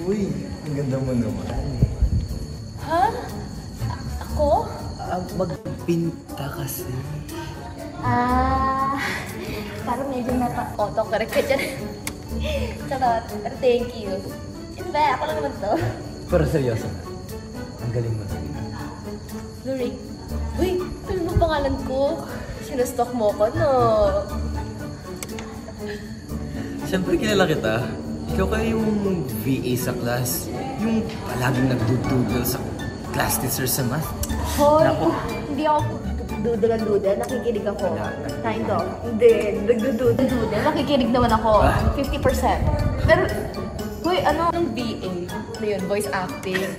Uy, ang ganda mo naman. Ha? Ako? Magpinta kasi. Parang medyo napa-autocorrect ka dyan. Charot. Pero thank you. Ano ba? Ako lang naman to. Pero seryoso na. Ang galing mo talaga. Lorraine. Uy, ano mo pangalan ko? Sinustok mo ko, no? Siyempre kilala kita. Ikaw kayo yung VA sa class. Yung palaging nagdududol sa class teacher sa math. Hoy, hindi ako dudol. Nakikinig ako. Kind of. Hindi, nagdududol. Nakikinig naman ako. 50%. Pero, uy, ano? Anong VA? Ano yun? Voice acting?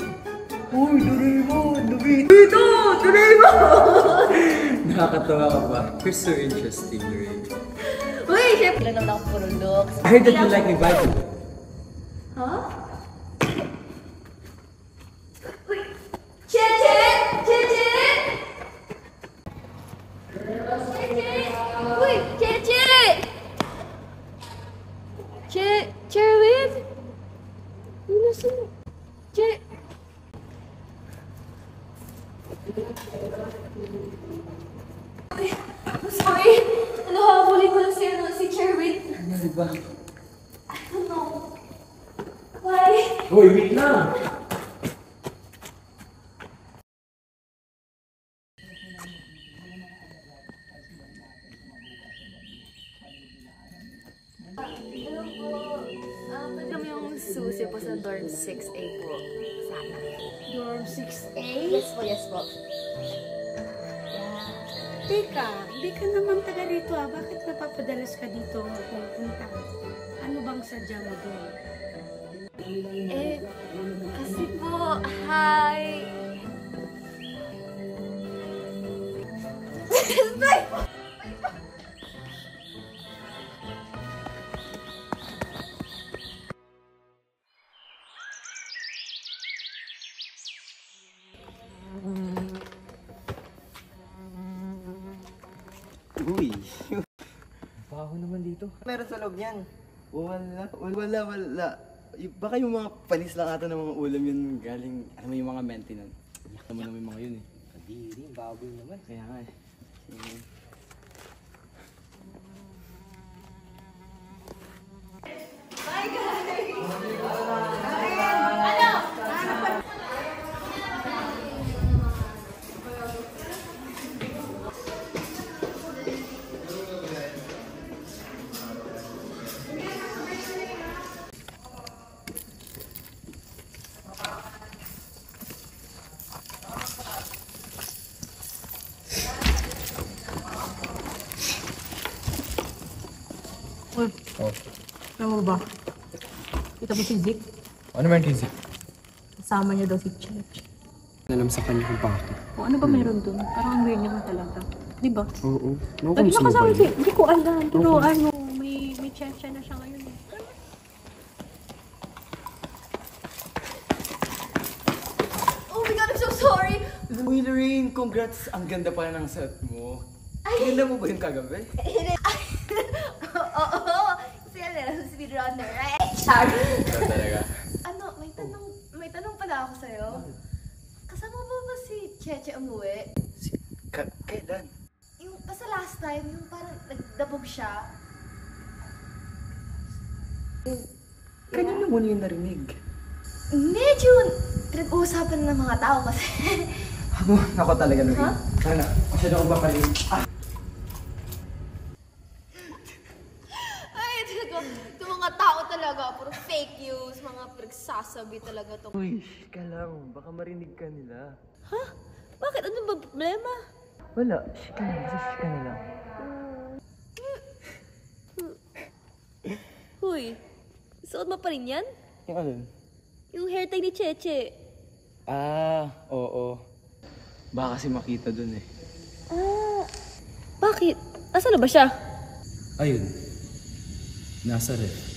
Uy, Doraemon! Doraemon! Nakakatawa ka ba? You're so interesting, Lorraine. Uy, syempre lang naman ako puro looks. I heard that you like me badly. Huh? Uy! Cheche! Cheche! Uy! Cheche! Cherwin? Nasaan? Uy, I'm sorry. Habulin ko lang si Cherwin. Ano ba? I don't know. Why? Uy, wait lang! Pwede kami yung susi po sa dorm 6A po. Sana. Dorm 6A? Yes po. Teka, hindi ka naman taga dito ah. Bakit napapadalas ka dito pupunta? Ano bang sadya mo doon? Kasi po, hi! Uy! Baho naman dito. Meron sa loob niyan. Wala. Baka yung mga panis lang ata ng mga ulam yun galing, ano mo yung mga maintenance. Yak naman yung mga yun eh. Kadiri, baboy naman. Kaya nga eh. Bye guys! Uy, alam mo ba? Kita mo si Zeke? Ano man kay Zeke? Kasama niya daw si Chech. Alam sa kanya kung bakit. O ano ba meron dun? Parang ang weird niya talaga. Di ba? Oo. Lagi na kasama si... Hindi ko alam. Pero ano, may Chech na siya ngayon. Oh my God, I'm so sorry! Uy, Lorraine, congrats! Ang ganda pala ng set mo. Ganda mo ba yung kagabi? Oo! Kasi ano, speedrunner, right? Char! Talaga? Ano, may tanong pala ako sa'yo. Kasama ba si Cheche umuwi? Kailan? Yung, basta last time, yung parang nagdabog siya. Kanina mo yung narinig. Medyo pinag-uusapan ng mga tao kasi. Ako talaga, Lorraine. Tara na, masyado ko ba kalim? Ay, talaga, itong mga tao talaga, puro fake news, mga pinagsasabi talaga to. Uy, ka lang. Baka marinig ka nila. Ha? Bakit? Ano ba problema? Wala. Shika na. Basta shika na lang. Huy, suot mo pa rin yan? Yung ano? Yung hair tie ni Cheche. Oo. Baka kasi makita dun eh. Bakit? Asan na ba siya? Ayun. Nasa ref.